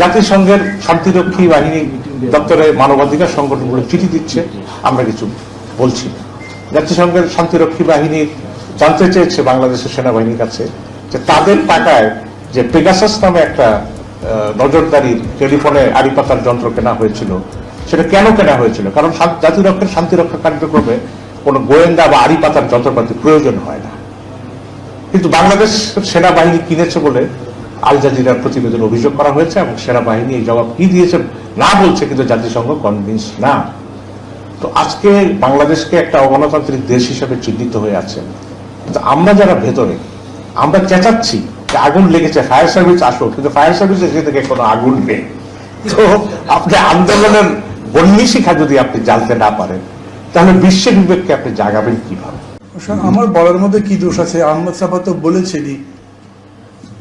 জাতিসংঘের শান্তিরক্ষী বাহিনী দপ্তরে মানবাধিকার সংগঠনগুলো চিঠি দিচ্ছে, আমরা কিছু বলছি না। জাতিসংঘের শান্তিরক্ষী বাহিনী জানতে চেয়েছে বাংলাদেশের সেনাবাহিনীর কাছে যে তাদের টাকায় যে পেগাসাস নামে একটা নজরদারি টেলিফোনে আড়ি পাতার যন্ত্র কেনা হয়েছিল, সেটা কেন কেনা হয়েছিল? কারণ জাতিরক্ষের শান্তিরক্ষা কার্যক্রমে কোনো গোয়েন্দা বা আড়ি পাতার যন্ত্রপাতি প্রয়োজন হয় না, কিন্তু বাংলাদেশ সেনাবাহিনী কিনেছে বলে আল জাজিরার প্রতিবেদন অভিযোগ করা হয়েছে, এবং সেনাবাহিনী এই জবাব কি দিয়েছে না বলছে, কিন্তু জাতিসংঘ কনভিন্স না। তো আজকে বাংলাদেশকে একটা অগণতান্ত্রিক দেশ হিসেবে চিহ্নিত হয়ে আছে, কিন্তু আমরা যারা ভেতরে আমরা চেঁচাচ্ছি যে আগুন লেগেছে, ফায়ার সার্ভিস আসো, কিন্তু ফায়ার সার্ভিস এসে থেকে কোনো আগুন নেই। তো আপনি আন্দোলনের বন্যী শিখা যদি আপনি জানতে না পারেন, তাহলে বিশ্ব বিবেককে আপনি জাগাবেন কিভাবে? আমার বলার মধ্যে কি দোষ আছে? আহমদ সাফা তো বলেছেনই,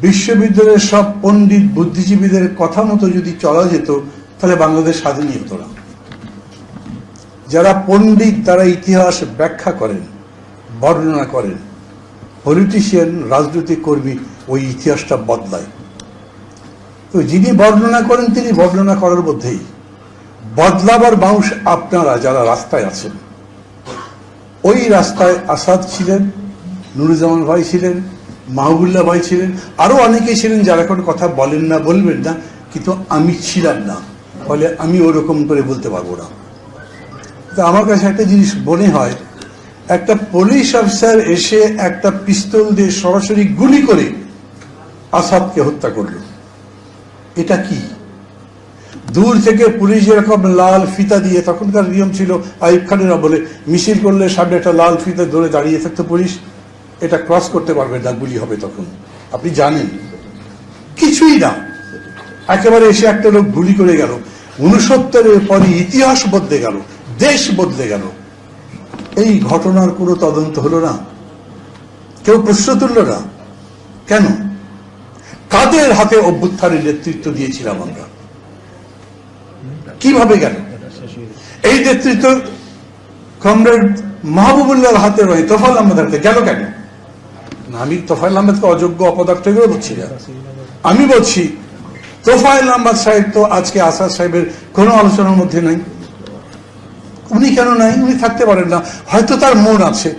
বিশ্ববিদ্যালয়ের সব পণ্ডিত বুদ্ধিজীবীদের কথা মতো যদি চলা যেত তাহলে বাংলাদেশ স্বাধীনই হতো না। যারা পণ্ডিত তারা ইতিহাস ব্যাখ্যা করেন, বর্ণনা করেন, পলিটিশিয়ান রাজনৈতিক কর্মী ওই ইতিহাসটা বদলায়। তো যিনি বর্ণনা করেন তিনি বর্ণনা করার মধ্যেই বদলাবার মানুষ আপনারা যারা রাস্তায় আছেন। ওই রাস্তায় আসাদ ছিলেন, নুরুজ্জামান ভাই ছিলেন, মাহবুবুল্লাহ ভাই ছিলেন, আরো অনেকেই ছিলেন যারা এখন কথা বলেন না, বলবেন না, কিন্তু আমি ছিলাম না, ফলে আমি ওরকম করে বলতে পারবো না। তো আমার কাছে একটা জিনিস মনে হয়, একটা পুলিশ অফিসার এসে একটা পিস্তল দিয়ে সরাসরি গুলি করে আসাদকে হত্যা করল, এটা কি? দূর থেকে পুলিশ যেরকম লাল ফিতা দিয়ে, তখনকার নিয়ম ছিল আইয়ুব খানের আমলে মিছিল করলে সামনে একটা লাল ফিতা ধরে দাঁড়িয়ে থাকতো পুলিশ, এটা ক্রস করতে পারবে না, গুলি হবে তখন, আপনি জানেন। কিছুই না, একেবারে এসে একটা লোক গুলি করে গেল। 69-এর পরে ইতিহাস বদলে গেল, দেশ বদলে গেল। এই ঘটনার কোনো তদন্ত হলো না, কেউ প্রশ্ন তুলল না। কেন? কাদের হাতে অভ্যুত্থানের নেতৃত্ব দিয়েছিলাম আমরা? কিভাবে গেল এই নেতৃত্ব? কমরেড মাহবুবুল্লাহর হাতে নয়, তোফায়েল আহমেদ হাতে গেল কেন? আমি তোফায়েল আহমেদকে অযোগ্য অপদার্থ এগুলো বলছি না, আমি বলছি তোফায়েল আহমেদ সাহেব তো আজকে আসাদ সাহেবের কোনো আলোচনার মধ্যে নাই। উনি কেন নাই? উনি থাকতে পারেন না, হয়তো তার মন আছে,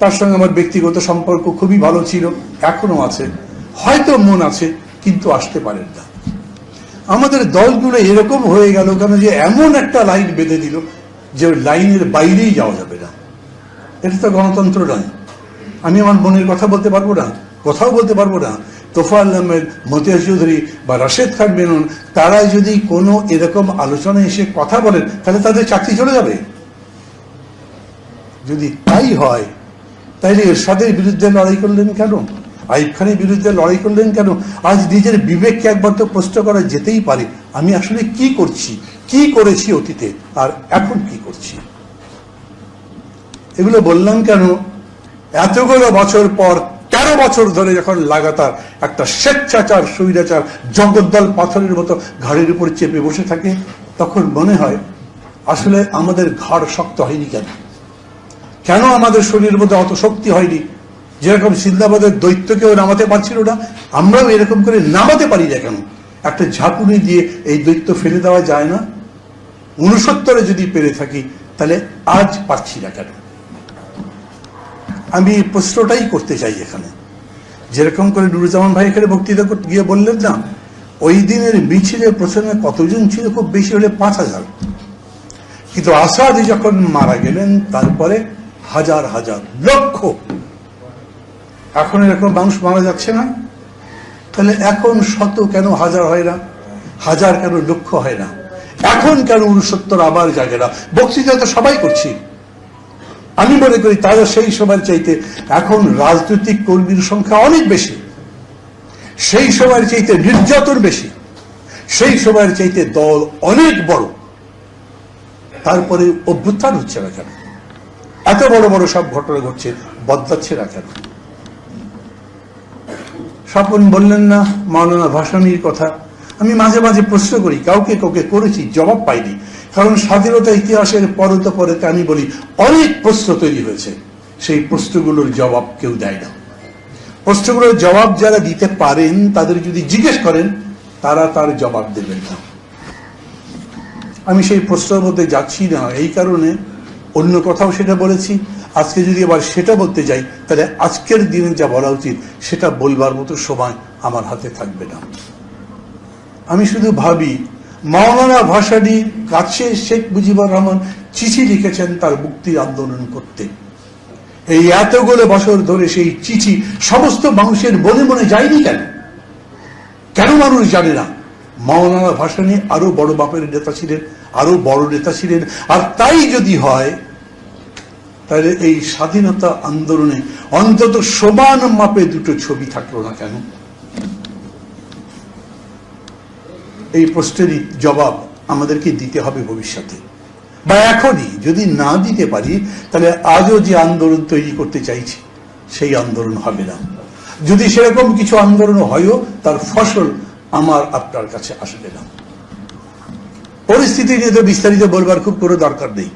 তার সঙ্গে আমার ব্যক্তিগত সম্পর্ক খুবই ভালো ছিল, এখনো আছে, হয়তো মন আছে, কিন্তু আসতে পারেন না। আমাদের দলগুলো এরকম হয়ে গেল কেন যে এমন একটা লাইন বেঁধে দিল যে ওই লাইনের বাইরেই যাওয়া যাবে না। এটা তো গণতন্ত্র নয়। আমি আমার মনের কথা বলতে পারবো না, কথাও বলতে পারবো না। তোফায়েল আহমেদ, মতিয়ার চৌধুরী বা রাশেদ খান মেনন তারা যদি কোনো এরকম আলোচনায় এসে কথা বলেন তাহলে তাদের চাকরি চলে যাবে। যদি তাই হয় তাহলে এরশাদের বিরুদ্ধে লড়াই করলেন কেন? আইয়ুব খানের বিরুদ্ধে লড়াই করলেন কেন? আজ নিজের বিবেককে একবার তো প্রশ্ন করা যেতেই পারে, আমি আসলে কি করছি, কি করেছি অতীতে, আর এখন কি করছি। এগুলো বললাম কেন? এতগুলো বছর পর, 13 বছর ধরে যখন লাগাতার একটা স্বেচ্ছাচার স্বৈরাচার জগদ্দল পাথরের মতো ঘাড়ের উপর চেপে বসে থাকে, তখন মনে হয় আসলে আমাদের ঘাড় শক্ত হয়নি কেন? কেন আমাদের শরীরের মধ্যে অত শক্তি হয়নি? যেরকম সিন্দাবাদের দৈত্যকেও নামাতে পারছিল না, আমরাও এরকম করে নামাতে পারি না কেন? একটা ঝাঁকুনি দিয়ে এই দৈত্য ফেলে দেওয়া যায় না? 69-এ যদি পেরে থাকি তাহলে আজ পারছি না কেন? আমি প্রশ্নটাই করতে চাই এখানে। যেরকম করে নুরুজ্জামান ভাই এখানে বক্তৃতা করতে গিয়ে বললেন না, ওই দিনের মিছিলে প্রথমে কতজন ছিল? খুব বেশি হলে 5000, কিন্তু আসাদ যখন মারা গেলেন তারপরে হাজার হাজার, লক্ষ। এখন এরকম মানুষ মারা যাচ্ছে না? তাহলে এখন শত কেন হাজার হয় না? হাজার কেন লক্ষ হয় না? এখন কেন 69 আবার জাগে না? বক্তৃতা তো সবাই করছি। আমি মনে করি তারা সেই সময়ের চাইতে এখন রাজনৈতিক কর্মীর সংখ্যা অনেক বেশি, সেই সময়ের চাইতে নির্যাতন বেশি, সেই সময়ের চাইতে দল অনেক বড়। তারপরে অভ্যুত্থান হচ্ছে না কেন? এত বড় বড় সব ঘটনা ঘটছে, বদলাচ্ছে না কেন? স্বপন বললেন না মাওলানা ভাসানীর কথা, আমি মাঝে মাঝে প্রশ্ন করি, কাউকে কাউকে করেছি, জবাব পাইনি। কারণ স্বাধীনতা ইতিহাসের পরতে পরতে আমি বলি অনেক প্রশ্ন তৈরি হয়েছে, সেই প্রশ্নগুলোর জবাব কেউ দেয় না। প্রশ্নগুলোর জবাব যারা দিতে পারেন তাদের যদি জিজ্ঞেস করেন তারা তার জবাব দেবেন না। আমি সেই প্রশ্নের মধ্যে যাচ্ছি না, এই কারণে অন্য কথাও সেটা বলেছি। আজকে যদি আবার সেটা বলতে যাই, তাহলে আজকের দিনে যা বলা উচিত সেটা বলবার মতো সময় আমার হাতে থাকবে না। আমি শুধু ভাবি, মাওলানা ভাসানীর কাছে শেখ মুজিবুর রহমান চিঠি লিখেছেন তার মুক্তির আন্দোলন করতে। এই এতগুলো বছর ধরে সেই চিঠি সমস্ত মানুষের মনে মনে যায়নি কেন? কেন মানুষ জানে না? মাওলানা ভাসানী আরো বড় বাপের নেতা ছিলেন, আরো বড় নেতা ছিলেন। আর তাই যদি হয়, তাহলে এই স্বাধীনতা আন্দোলনে অন্তত সমান মাপে দুটো ছবি থাকলো না কেন? এই প্রশ্নেরই জবাব আমাদেরকে দিতে হবে ভবিষ্যতে, বা এখনই। যদি না দিতে পারি, তাহলে আজও যে আন্দোলন তৈরি করতে চাইছি সেই আন্দোলন হবে না। যদি সেরকম কিছু আন্দোলন হয়ও, তার ফসল আমার আপনার কাছে আসবে না। পরিস্থিতি নিয়ে তো বিস্তারিত বলবার খুব কোনো দরকার নেই।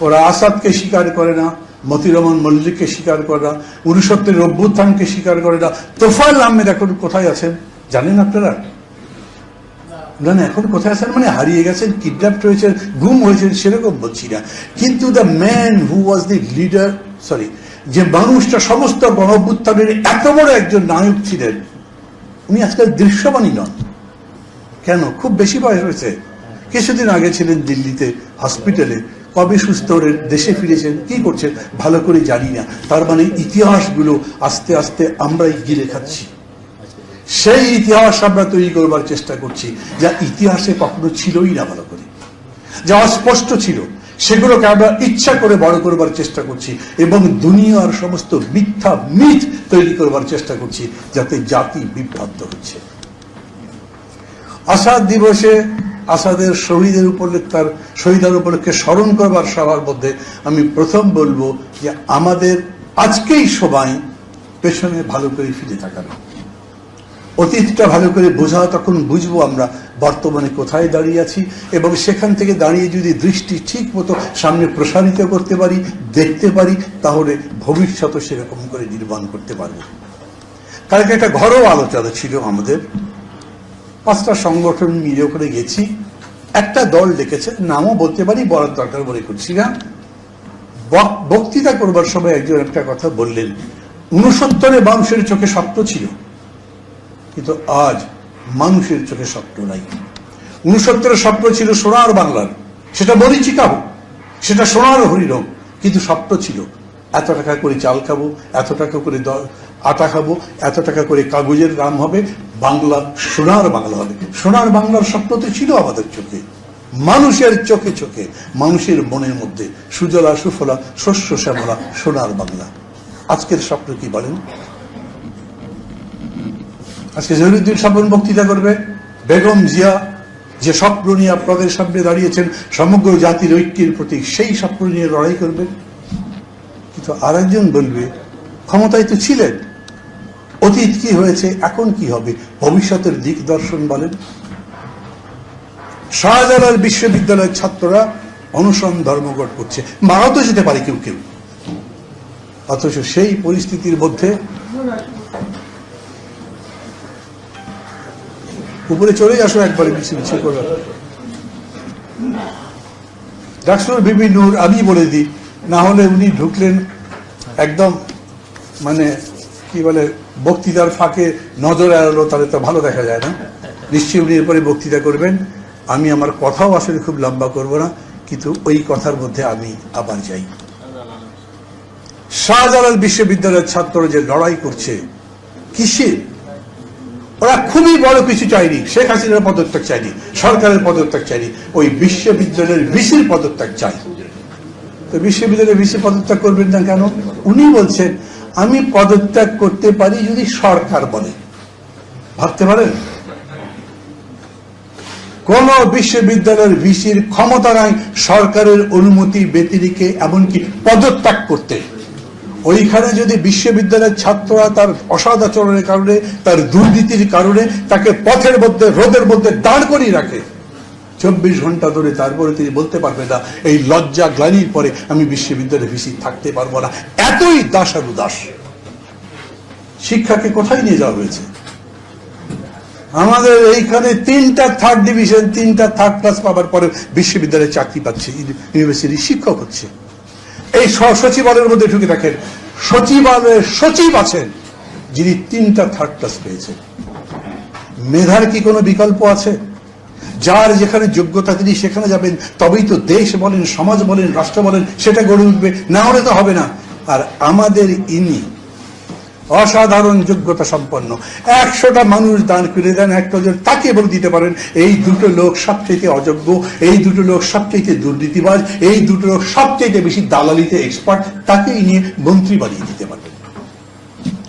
ওরা আসাদকে স্বীকার করে না, মতিউর রহমান মল্লিককে স্বীকার করে না, ৬৯ অভ্যুত্থানকে স্বীকার করে না। তোফায়েল আহমেদ এখন কোথায় আছেন জানেন আপনারা? না, এখন কোথায় আছেন মানে হারিয়ে গেছেন, কিডন্যাপ হয়েছেন, গুম হয়েছেন, সেরকম বলছি না। কিন্তু the man who was the leader, যে মানুষটা সমস্ত গণঅভ্যুত্থানের এত বড় একজন নায়ক ছিলেন, উনি আজকাল দৃশ্যমানই নন। কেন? খুব বেশি বয়স হয়েছে। কিছুদিন আগে ছিলেন দিল্লিতে হসপিটালে, কবে সুস্থ হয়ে দেশে ফিরেছেন, কি করছেন ভালো করে জানি না। তার মানে ইতিহাসগুলো আস্তে আস্তে আমরাই গিলে খাচ্ছি। সেই ইতিহাস আমরা তৈরি করবার চেষ্টা করছি, যা ইতিহাসে কখনো ছিলই না ভালো করে, যা অস্পষ্ট ছিল, সেগুলোকে আমরা ইচ্ছা করে বড় করবার চেষ্টা করছি এবং দুনিয়ার সমস্ত মিথ্যা মিথ তৈরি করবার চেষ্টা করছি, যাতে জাতি বিভ্রান্ত হচ্ছে। আসাদ দিবসে আসাদের শহীদের উপলক্ষে, তার শহীদের উপলক্ষে স্মরণ করবার সবার মধ্যে আমি প্রথম বলবো যে আমাদের আজকেই সময় পেছনে ভালো করে ফিরে তাকানো, অতীতটা ভালো করে বোঝা। তখন বুঝবো আমরা বর্তমানে কোথায় দাঁড়িয়ে আছি, এবং সেখান থেকে দাঁড়িয়ে যদি দৃষ্টি ঠিক মতো সামনে প্রসারিত করতে পারি, দেখতে পারি, তাহলে ভবিষ্যৎ সেরকম করে নির্মাণ করতে পারবো। কালকে একটা ঘরোয়া আলোচনা ছিল আমাদের, 5টা সংগঠন মিলে ওখানে গেছি। একটা দল ডেকেছে, নামও বলতে পারি, বলার দরকার মনে করছি না। বক্তৃতা করবার সময় একজন একটা কথা বললেন, 69-এ মানুষের চোখে স্বপ্ন ছিল, কিন্তু আজ মানুষের চোখে স্বপ্ন নাই। 69-এর স্বপ্ন ছিল সোনার বাংলার, সেটা মরীচিকা হোক, সেটা সোনার হরিণ, কিন্তু স্বপ্ন ছিল এত টাকা করে চাল খাবো, এত টাকা করে আটা খাবো, এত টাকা করে কাগজের দাম হবে, বাংলা সোনার বাংলা হবে। সোনার বাংলার স্বপ্ন তো ছিল আমাদের চোখে, মানুষের চোখে চোখে, মানুষের মনের মধ্যে সুজলা সুফলা শস্য শ্যামলা সোনার বাংলা। আজকের স্বপ্ন কি বলেন? আজকে জহিরুদ্দিন স্বপন বক্তৃতা করবে, বেগম জিয়া যে স্বপ্ন নিয়ে আপনাদের সামনে দাঁড়িয়েছেন সমগ্র জাতির ঐক্যের প্রতীক, সেই স্বপ্ন নিয়ে লড়াই করবেন। কিন্তু আরেকজন বলবে, ক্ষমতায় তো ছিলেন, অতীত কি হয়েছে, এখন কি হবে, ভবিষ্যতের দিক দর্শন বলেন। শাহজালাল বিশ্ববিদ্যালয়ের ছাত্ররা অনশন ধর্মঘট করছে, মারাও তো যেতে পারে কেউ কেউ, অথচ সেই পরিস্থিতির মধ্যে উপরে চলে আসো একবারে মিছিল মিছিল করবে। ডাক্তার বিবি নূর, আমি বলে দিই, না হলে উনি ঢুকলেন একদম মানে কি বলে বক্তৃতার ফাঁকে নজর এড়ালো, তাহলে তো ভালো দেখা যায় না। নিশ্চয়ই উনি এরপরে বক্তৃতা করবেন। আমি আমার কথাও আসলে খুব লম্বা করব না, কিন্তু ওই কথার মধ্যে আমি আবার যাই। শাহজালাল বিশ্ববিদ্যালয়ের ছাত্ররা যে লড়াই করছে কিসের? ওরা খুবই বড় কিছু চায়নি, শেখ হাসিনার পদত্যাগ চায়নি, সরকারের পদত্যাগ চায়নি, ওই বিশ্ববিদ্যালয়ের ভিসির পদত্যাগ চাই। তো বিশ্ববিদ্যালয়ের ভিসি পদত্যাগ করবেন না কেন? উনি বলছেন, আমি পদত্যাগ করতে পারি যদি সরকার বলে। ভাবতে পারেন, কোন বিশ্ববিদ্যালয়ের ভিসির ক্ষমতা নাই সরকারের অনুমতি ব্যতিরেকে এমনকি পদত্যাগ করতে। ওইখানে যদি বিশ্ববিদ্যালয়ের ছাত্ররা তার অসৎ আচরণের কারণে, তার দুর্নীতির কারণে তাকে পথের মধ্যে, রোদের মধ্যে দাঁড় করিয়ে রাখে 24 ঘন্টা ধরে, তারপরে তিনি বলতে পারবে না এই লজ্জা গ্লানির পরে আমি বিশ্ববিদ্যালয়ে ভিসি থাকতে পারবো না। এতই দাসানুদাস। শিক্ষাকে কোথায় নিয়ে যাওয়া হয়েছে? আমাদের এইখানে 3টা থার্ড ডিভিশন, 3টা থার্ড ক্লাস পাবার পরে বিশ্ববিদ্যালয়ে চাকরি পাচ্ছে, ইউনিভার্সিটি শিক্ষক হচ্ছে। এই সচিবালয়ের মধ্যে ঢুকে দেখেন সচিবালয়ের সচিব আছেন যিনি 3টা থার্ড ক্লাস পেয়েছেন। মেধার কি কোনো বিকল্প আছে? যার যেখানে যোগ্যতা তিনি সেখানে যাবেন, তবেই তো দেশ বলেন, সমাজ বলেন, রাষ্ট্র বলেন সেটা গড়ে উঠবে, না হলে তো হবে না। আর আমাদের ইনি অসাধারণ যোগ্যতা সম্পন্ন, 100টা মানুষ দান করে দেন, একটা তাকে বলে দিতে পারেন এই দুটো লোক সবচেয়ে অযোগ্য, এই দুটো লোক সবচেয়ে দুর্নীতিবাজ, এই দুটো লোক সবচেয়ে বেশি দালালিতে এক্সপার্ট, তাকেই নিয়ে মন্ত্রী বানিয়ে দিতে পারবেন।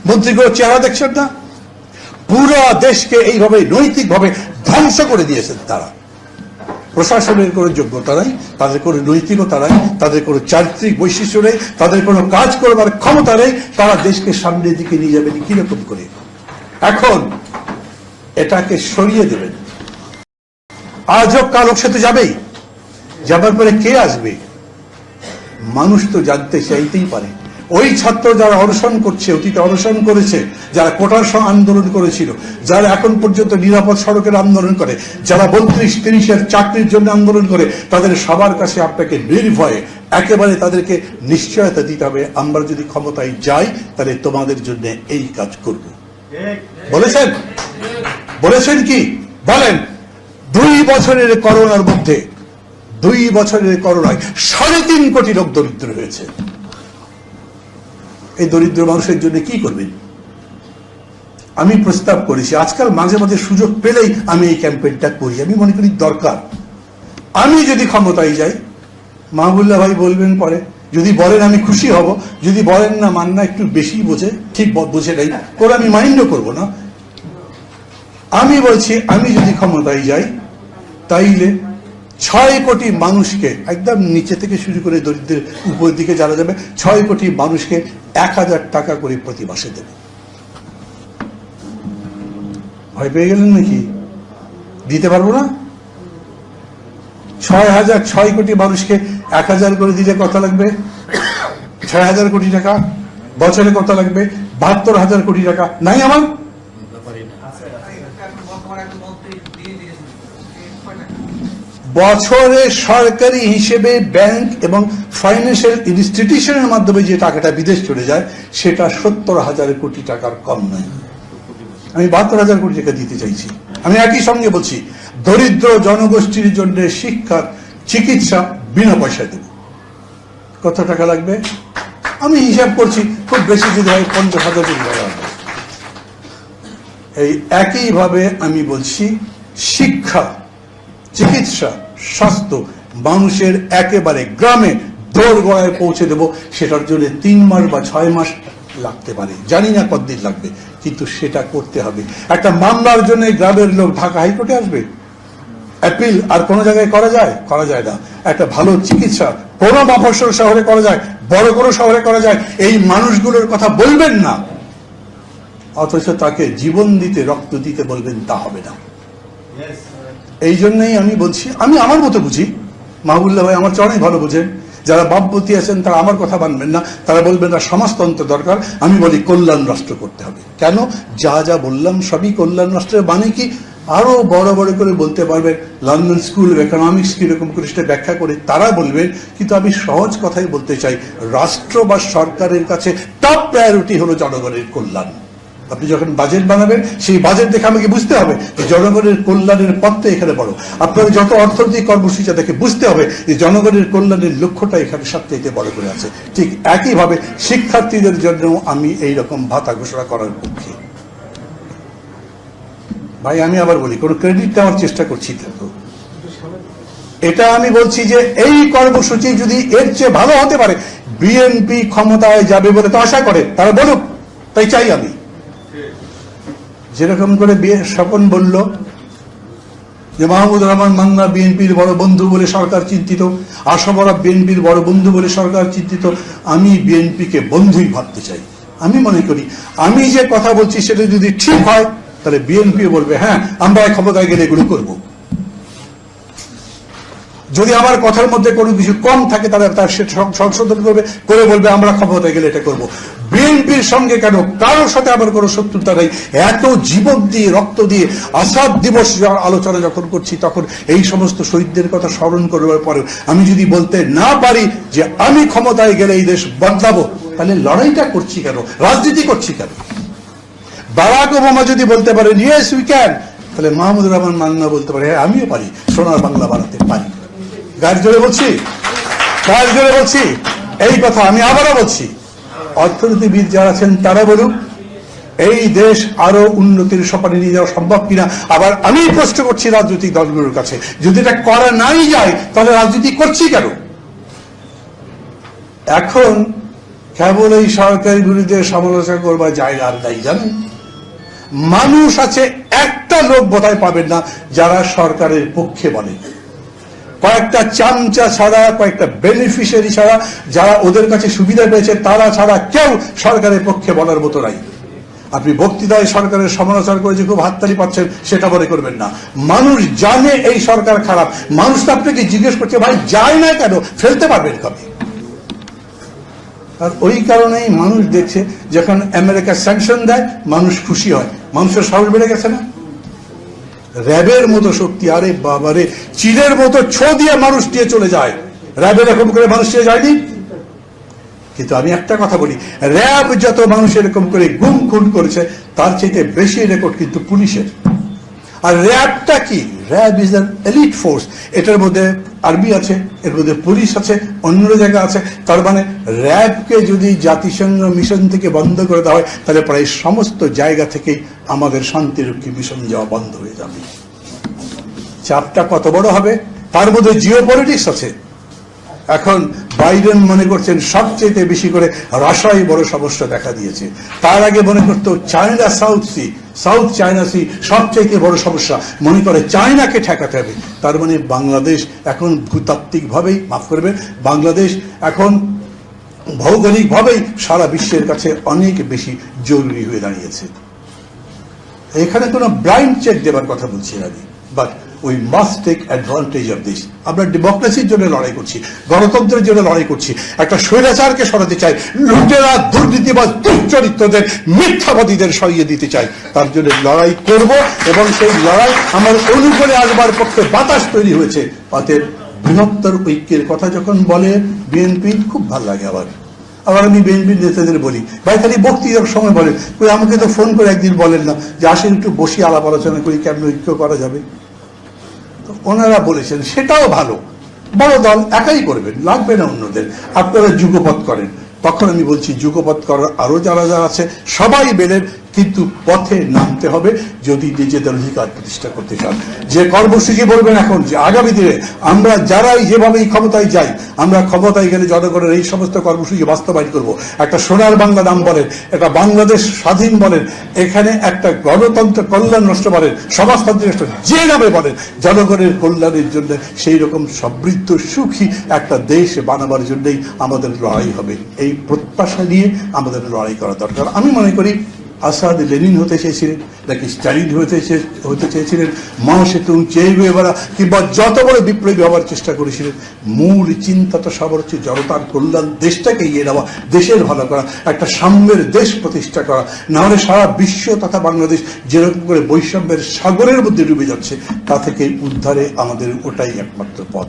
মন্ত্রীগুলো চেহারা দেখছেন না? পুরো দেশকে এইভাবে নৈতিকভাবে ধ্বংস করে দিয়েছেন তারা। প্রশাসনের কোনো যোগ্যতা নাই, তাদের কোনো নৈতিকতা নাই, তাদের কোনো চারিত্রিক বৈশিষ্ট্য নেই, তাদের কোনো কাজ করবার ক্ষমতা নেই। তারা দেশকে সামনের দিকে নিয়ে যাবেন কিরকম করে? এখন এটাকে সরিয়ে দেবেন। আজ হোক কাল হোক সে তো যাবেই, যাবার পরে কে আসবে মানুষ তো জানতে চাইতেই পারে। ওই ছাত্র যারা অনশন করছে, অতীতে অনশন করেছে, যারা কোটার আন্দোলন করেছিল, যারা এখন পর্যন্ত নিরাপদ সড়কের আন্দোলন করে, যারা 32-30-এর চাকরির জন্য আন্দোলন করে, তাদের সবার কাছে আপনাকে নির্ভয়ে একেবারে তাদেরকে নিশ্চয়তা দিতে হবে, আমরা যদি ক্ষমতায় যাই তাহলে তোমাদের জন্য এই কাজ করব। বলেছেন? বলেছেন কি বলেন? 2 বছরের করোনার মধ্যে, 2 বছরের করোনায় 3.5 কোটি লোক দরিদ্র হয়েছে। এই দরিদ্র মানুষের জন্য কি করবেন? আমি প্রস্তাব করেছি, আজকাল মাঝে মাঝে সুযোগ পেলেই আমি এই ক্যাম্পেইনটা করি, আমি মনে করি দরকার। আমি যদি ক্ষমতায় যাই, মাহবুবুল্লাহ ভাই বলবেন পরে, যদি বলেন আমি খুশি হব, যদি বলেন না মান্না একটু বেশি বোঝে, ঠিক বুঝে নেই করে আমি মাইন্ডও করবো না। আমি বলছি আমি যদি ক্ষমতায় যাই তাইলে 6 কোটি মানুষকে, একদম নিচে থেকে শুরু করে দরিদ্রের উপর দিকে যারা যাবে, 6 কোটি মানুষকে 1000 টাকা করে প্রতি মাসে দেবে। ভয় পেয়ে গেলেন নাকি? দিতে পারবো না? 6 কোটি মানুষকে 1000 করে দিলে কত লাগবে? 6000 কোটি টাকা। বছরে কত লাগবে? 72,000 কোটি টাকা। নাই আমার? বছরে সরকারি হিসেবে ব্যাংক এবং ফাইন্যান্সিয়াল ইনস্টিটিউশনের মাধ্যমে যে টাকাটা বিদেশ চলে যায় সেটা 70,000 কোটি টাকার কম নয়। আমি 72,000 কোটি টাকা দিতে চাইছি। আমি একই সঙ্গে বলছি দরিদ্র জনগোষ্ঠীর জন্য শিক্ষা, চিকিৎসা বিনা পয়সায় দেব। কত টাকা লাগবে? আমি হিসাব করছি, খুব বেশি যদি হয় 50,000 কোটি টাকা লাগবে। এই একইভাবে আমি বলছি শিক্ষা, চিকিৎসা, স্বাস্থ্য মানুষের একেবারে গ্রামে দোরগোড়ায় পৌঁছে দেব। সেটার জন্য 3 মাস বা 6 মাস লাগতে পারে, জানি না কতদিন লাগবে, কিন্তু সেটা করতে হবে। একটা মামলার জন্য গ্রামের লোক ঢাকা হাইকোর্টে আসবে? অ্যাপিল আর কোন জায়গায় করা যায়? করা যায় না। একটা ভালো চিকিৎসা কোন মফস্বল শহরে করা যায়, বড় কোনো শহরে করা যায়, এই মানুষগুলোর কথা বলবেন না, অথচ তাকে জীবন দিতে, রক্ত দিতে বলবেন, তা হবে না। এই জন্যই আমি বলছি, আমি আমার মতো বুঝি, মাহবুবুল্লাহ ভাই আমার চেয়ে অনেক ভালো বুঝেন, যারা বামপন্থী আছেন তারা আমার কথা মানবেন না, তারা বলবেন না সমাজতন্ত্র দরকার। আমি বলি কল্যাণ রাষ্ট্র করতে হবে। কেন? যা যা বললাম সবই কল্যাণ রাষ্ট্রের মানে কি আরো বড় বড় করে বলতে পারবেন, লন্ডন স্কুল অফ ইকোনমিক্স কিরকম করে সেটা ব্যাখ্যা করে তারা বলবেন, কিন্তু আমি সহজ কথাই বলতে চাই, রাষ্ট্র বা সরকারের কাছে টপ প্রায়োরিটি হলো জনগণের কল্যাণ। আপনি যখন বাজেট বানাবেন সেই বাজেট দেখে আমাকে বুঝতে হবে যে জনগণের কল্যাণের পথটা এখানে বড়। আপনার যত অর্থনৈতিক কর্মসূচি দেখে বুঝতে হবে যে জনগণের কল্যাণের লক্ষ্যটা এখানে সবচেয়ে বড় করে আছে। ঠিক একইভাবে শিক্ষার্থীদের জন্য আমি এই রকম ভাতা ঘোষণা করার পক্ষে। ভাই আমি আবার বলি, কোনো ক্রেডিট নেওয়ার চেষ্টা করছি কিন্তু এটা আমি বলছি যে এই কর্মসূচি যদি এর চেয়ে ভালো হতে পারে, বিএনপি ক্ষমতায় যাবে বলে তো আশা করে, তারা বলুক, তাই চাই আমি। যেরকম করে স্বপন বলল যে মাহমুদুর রহমান মান্না বিএনপির বড় বন্ধু বলে সরকার চিন্তিত, আশরাফ বিএনপির বড় বন্ধু বলে সরকার চিন্তিত, আমি বিএনপিকে বন্ধুই ভাবতে চাই। আমি মনে করি আমি যে কথা বলছি সেটা যদি ঠিক হয় তাহলে বিএনপি বলবে হ্যাঁ আমরা ক্ষমতায় গেলে এগুলো করব। যদি আমার কথার মধ্যে কোনো কিছু কম থাকে তাহলে তার সংশোধন করবে, করে বলবে আমরা ক্ষমতায় গেলে এটা করব। বিএনপির সঙ্গে কেন, কারোর সাথে আমার কোনো শত্রুতা নেই। এত জীবন দিয়ে রক্ত দিয়ে আসাদ দিবস আলোচনা যখন করছি, তখন এই সমস্ত শহীদদের কথা স্মরণ করবার পরে আমি যদি বলতে না পারি যে আমি ক্ষমতায় গেলে এই দেশ বদলাবো, তাহলে লড়াইটা করছি কেন, রাজনীতি করছি কেন? বারাক ওবামা যদি বলতে পারেন ইয়েস উই ক্যান, তাহলে মাহমুদুর রহমান মান্না বলতে পারে হ্যাঁ আমিও পারি, সোনার বাংলা বানাতে পারি। গায়ের জোরে বলছি, গায়ের জোরে বলছি এই কথা। আমি আবারও বলছি, অর্থনীতিবিদ যারা আছেন তারা বলুন এই দেশ আরো উন্নতির সোপানে নিয়ে যাওয়া সম্ভব কিনা। আবার আমি প্রশ্ন করছি রাজনৈতিক দলগুলোর কাছে, যদি এটা করা নাই যায় তাহলে রাজনীতি করছি কেন? এখন কেবল এই সরকারের বিরুদ্ধে সমালোচনা করবার জায়গা আর নাই। জানেন, মানুষ আছে একটা লোক বোধহয় পাবেন না যারা সরকারের পক্ষে বলে। কয়েকটা চামচা ছাড়া, কয়েকটা বেনিফিশিয়ারি ছাড়া, যারা ওদের কাছে সুবিধা পেয়েছে তারা ছাড়া কেউ সরকারের পক্ষে বলার মতো নাই। আপনি বক্তৃতায় সরকারের সমালোচনা করে যে খুব হাততালি পাচ্ছেন সেটা মনে করবেন না। মানুষ জানে এই সরকার খারাপ। মানুষ তো আপনাকে জিজ্ঞেস করছে ভাই যায় না কেন, ফেলতে পারবেন কবে? আর ওই কারণেই মানুষ দেখছে যখন আমেরিকা স্যাংশন দেয় মানুষ খুশি হয়। মানুষের সাহস বেড়ে গেছে না? র্যাবের মতো শক্তি, আরে বাবারে, চীনের মতো ছো দিয়ে মানুষ দিয়ে চলে যায়, র্যাব এরকম করে মানুষ দিয়ে যায়নি। কিন্তু আমি একটা কথা বলি, র্যাব যত মানুষ এরকম করে গুম খুন করেছে তার চাইতে বেশি রেকর্ড কিন্তু পুলিশের। আর র্যাবটা কি? RAB is an elite force. এটার মধ্যে আর্মি আছে, এর মধ্যে পুলিশ আছে, অন্য জায়গা আছে। তার মানে র্যাবকে যদি জাতিসংঘ মিশন থেকে বন্ধ করে দেওয়া হয় তাহলে প্রায় সমস্ত জায়গা থেকেই আমাদের শান্তিরক্ষী মিশন যাওয়া বন্ধ হয়ে যাবে। চাপটা কত বড় হবে? তার মধ্যে জিও পলিটিক্স আছে। এখন বাইডেন মনে করছেন সবচেয়ে বেশি করে রাশিয়াই বড় সমস্যা দেখা দিয়েছে। তার আগে মনে করতো চায়না সাউথ চায়না সি সবচেয়ে বড় সমস্যা, মনে করে চায়নাকে ঠেকাতে হবে। তার মানে বাংলাদেশ এখন ভূতাত্ত্বিক ভাবেই, মাফ করবেন, বাংলাদেশ এখন ভৌগোলিক ভাবেই সারা বিশ্বের কাছে অনেক বেশি জরুরি হয়ে দাঁড়িয়েছে। এখানে কোনো ব্লাইন্ড চেক দেবার কথা বলছি না, but we must take advantage of this. আমরা ডেমোক্রেসির জন্য লড়াই করছি, গণতন্ত্রের জন্য লড়াই করছি। একটা স্বৈরাচারকে সরাতে চাই, লুটেরা, দুর্নীতিবাজ, দুশ্চরিত্রদের, মিথ্যাবাদীদের সরিয়ে দিতে চাই। তার জন্য লড়াই করব এবং সেই লড়াই আমার অনুকূলে আসবার পক্ষে বাতাস তৈরি হয়েছে। অতএব বৃহত্তর ঐক্যের কথা যখন বলে বিএনপি, খুব ভালো লাগে। আবার আমি বিএনপির নেতাদের বলি, ভাই খালি বক্তৃতার সময় বলেন, কই আমাকে তো ফোন করে একদিন বলেন না যে আসেন একটু বসি আলাপ আলোচনা করি কেমন ঐক্য করা যাবে। ওনারা বলেছেন সেটাও ভালো, বড় দল একাই করবেন, লাগবে না অন্যদের, আপনারা যুগপৎ করেন। তখন আমি বলছি যুগপৎ করার আরো যারা যারা আছে সবাই বেলেন, কিন্তু পথে নামতে হবে যদি নিজেদের অধিকার প্রতিষ্ঠা করতে চান। যে কর্মসূচি বলবেন এখন যে আগামী দিনে আমরা যারাই যেভাবেই ক্ষমতায় যাই, আমরা ক্ষমতায় গেলে জনগণের এই সমস্ত কর্মসূচি বাস্তবায়ন করব। একটা সোনার বাংলা নাম বলেন, একটা বাংলাদেশ স্বাধীন বলেন, এখানে একটা গণতন্ত্র কল্যাণ রাষ্ট্র বলেন, সমাজতান্ত্রিক রাষ্ট্র, যে নামে বলেন, জনগণের কল্যাণের জন্য সেই রকম সমৃদ্ধ সুখী একটা দেশ বানাবার জন্যই আমাদের লড়াই হবে। এই প্রত্যাশা নিয়ে আমাদের লড়াই করা দরকার। আমি মনে করি আসাদ লেনিন হতে চেয়েছিলেন, নাকি স্টালিন হতে চেয়েছিলেন, মাও সেতুং, চে গুয়েভারা কিংবা যত বড় বিপ্লবী হওয়ার চেষ্টা করেছিলেন, মূল চিন্তাটা সবার হচ্ছে জনতার কল্যাণ, দেশটাকে এগিয়ে নেওয়া, দেশের ভালো করা, একটা সাম্যের দেশ প্রতিষ্ঠা করা। নাহলে সারা বিশ্ব তথা বাংলাদেশ যেরকম করে বৈষম্যের সাগরের মধ্যে ডুবে যাচ্ছে, তা থেকে উদ্ধারে আমাদের ওটাই একমাত্র পথ।